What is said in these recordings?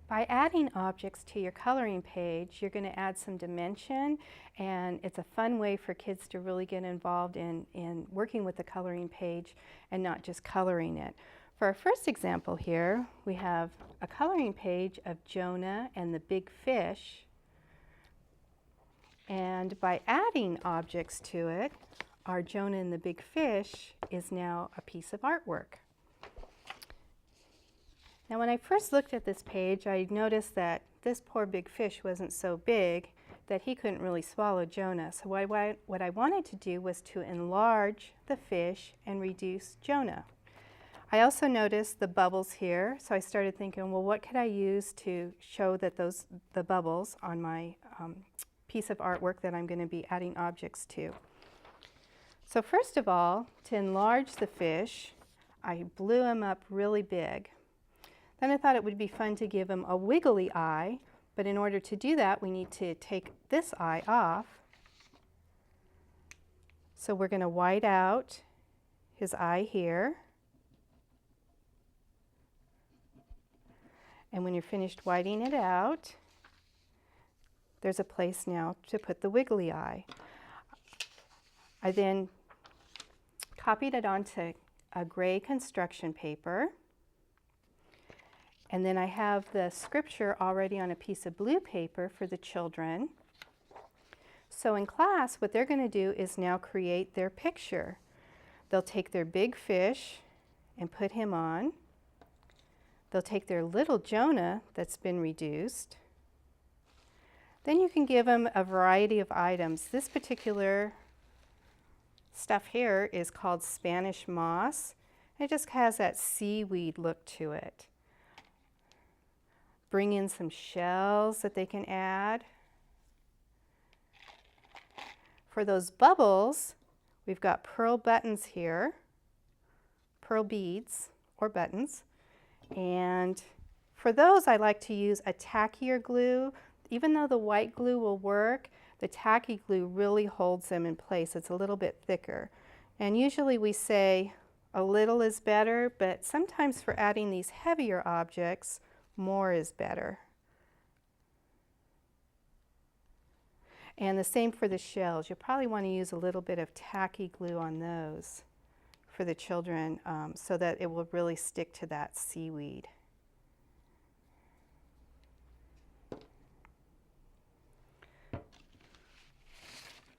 By adding objects to your coloring page, you're going to add some dimension, and it's a fun way for kids to really get involved in working with the coloring page and not just coloring it. For our first example here, we have a coloring page of Jonah and the big fish. And by adding objects to it, our Jonah and the big fish is now a piece of artwork. Now when I first looked at this page, I noticed that this poor big fish wasn't so big that he couldn't really swallow Jonah. So what I wanted to do was to enlarge the fish and reduce Jonah. I also noticed the bubbles here, so I started thinking, well, what could I use to show that the bubbles on my piece of artwork that I'm going to be adding objects to. So first of all, to enlarge the fish, I blew him up really big. Then I thought it would be fun to give him a wiggly eye, but in order to do that, we need to take this eye off. So we're going to white out his eye here. And when you're finished whiting it out, there's a place now to put the wiggly eye. I then copied it onto a gray construction paper. And then I have the scripture already on a piece of blue paper for the children. So in class, what they're going to do is now create their picture. They'll take their big fish and put him on. They'll take their little Jonah that's been reduced. Then you can give them a variety of items. This particular stuff here is called Spanish moss. It just has that seaweed look to it. Bring in some shells that they can add. For those bubbles, we've got pearl buttons here, pearl beads or buttons. And for those, I like to use a tackier glue. Even though the white glue will work, the tacky glue really holds them in place. It's a little bit thicker. And usually we say a little is better, but sometimes for adding these heavier objects, more is better. And the same for the shells. You'll probably want to use a little bit of tacky glue on those for the children so that it will really stick to that seaweed.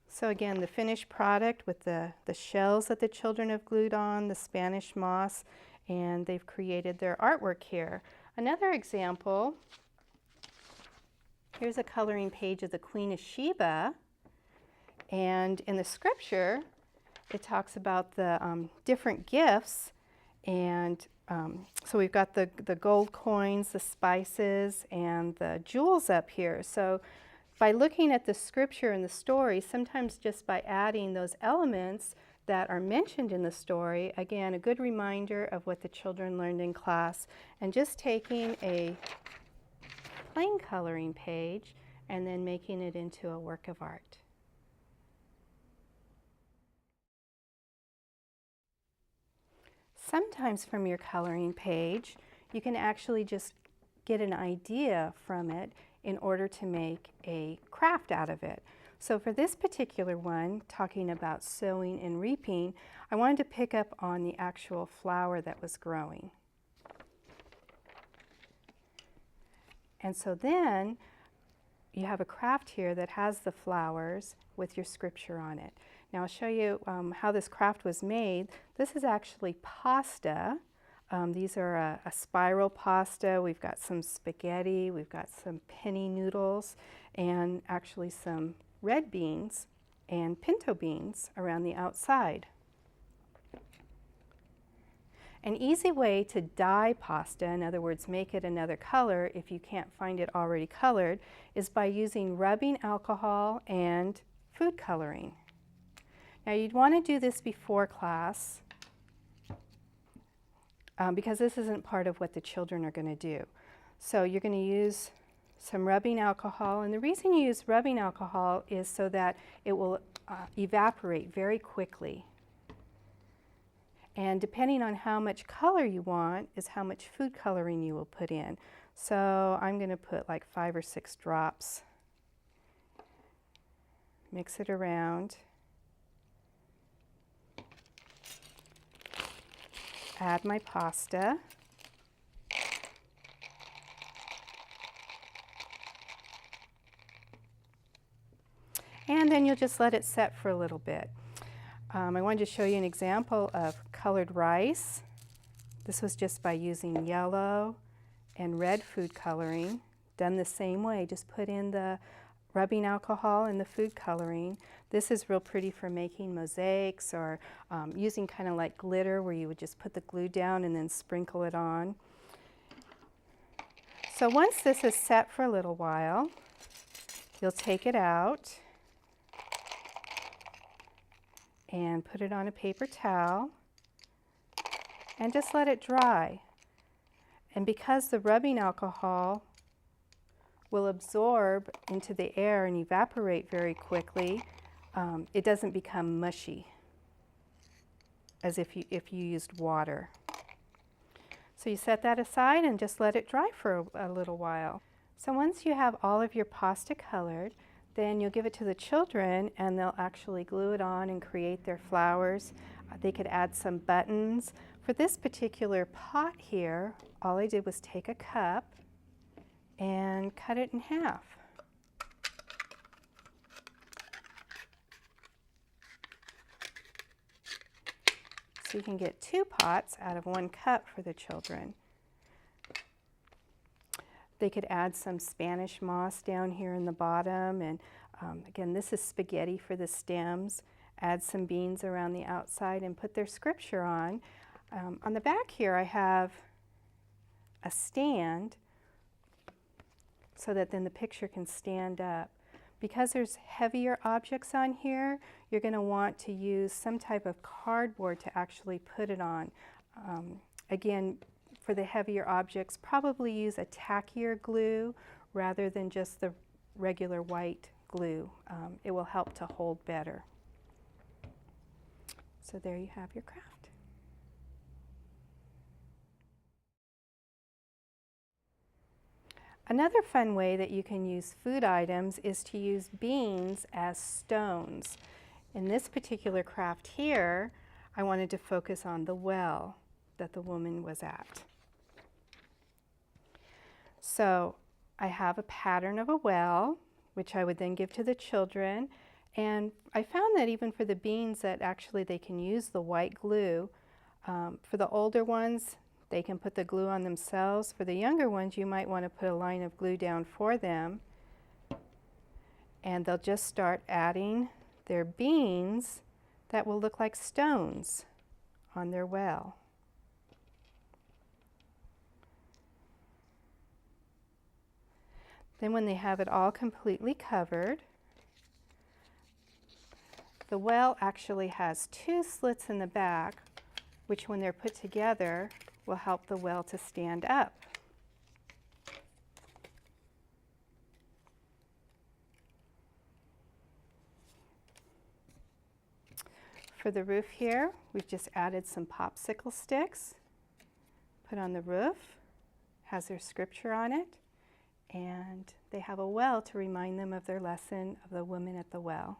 So again, the finished product with the shells that the children have glued on, the Spanish moss, and they've created their artwork here. Another example, here's a coloring page of the Queen of Sheba, and in the scripture it talks about the different gifts, and so we've got the gold coins, the spices, and the jewels up here. So by looking at the scripture and the story, sometimes just by adding those elements that are mentioned in the story, again, a good reminder of what the children learned in class, and just taking a plain coloring page and then making it into a work of art. Sometimes from your coloring page, you can actually just get an idea from it in order to make a craft out of it. So for this particular one, talking about sowing and reaping, I wanted to pick up on the actual flower that was growing. And so then you have a craft here that has the flowers with your scripture on it. Now I'll show you how this craft was made. This is actually pasta. These are a spiral pasta. We've got some spaghetti, we've got some penny noodles, and actually some red beans and pinto beans around the outside. An easy way to dye pasta, in other words, make it another color if you can't find it already colored, is by using rubbing alcohol and food coloring. Now you'd want to do this before class because this isn't part of what the children are going to do. So you're going to use some rubbing alcohol, and the reason you use rubbing alcohol is so that it will evaporate very quickly. And depending on how much color you want is how much food coloring you will put in. So I'm going to put like 5 or 6 drops. Mix it around. Add my pasta. And then you'll just let it set for a little bit. I wanted to show you an example of colored rice. This was just by using yellow and red food coloring, done the same way. Just put in the rubbing alcohol and the food coloring. This is real pretty for making mosaics or using kind of like glitter where you would just put the glue down and then sprinkle it on. So once this is set for a little while, you'll take it out and put it on a paper towel and just let it dry. And because the rubbing alcohol will absorb into the air and evaporate very quickly, it doesn't become mushy as if you used water. So you set that aside and just let it dry for a little while. So once you have all of your pasta colored, then you'll give it to the children and they'll actually glue it on and create their flowers. They could add some buttons. For this particular pot here, all I did was take a cup and cut it in half. So you can get 2 pots out of 1 cup for the children. They could add some Spanish moss down here in the bottom, and again, this is spaghetti for the stems. Add some beans around the outside and put their scripture on. On the back here I have a stand so that then the picture can stand up. Because there's heavier objects on here, you're going to want to use some type of cardboard to actually put it on. Again, for the heavier objects, probably use a tackier glue rather than just the regular white glue. It will help to hold better. So there you have your craft. Another fun way that you can use food items is to use beans as stones. In this particular craft here, I wanted to focus on the well that the woman was at. So I have a pattern of a well, which I would then give to the children. And I found that even for the beans that actually they can use the white glue. For the older ones, they can put the glue on themselves. For the younger ones, you might want to put a line of glue down for them. And they'll just start adding their beans that will look like stones on their well. Then when they have it all completely covered, the well actually has 2 slits in the back, which when they're put together will help the well to stand up. For the roof here, we've just added some popsicle sticks. Put on the roof, has their scripture on it, and they have a well to remind them of their lesson of the woman at the well.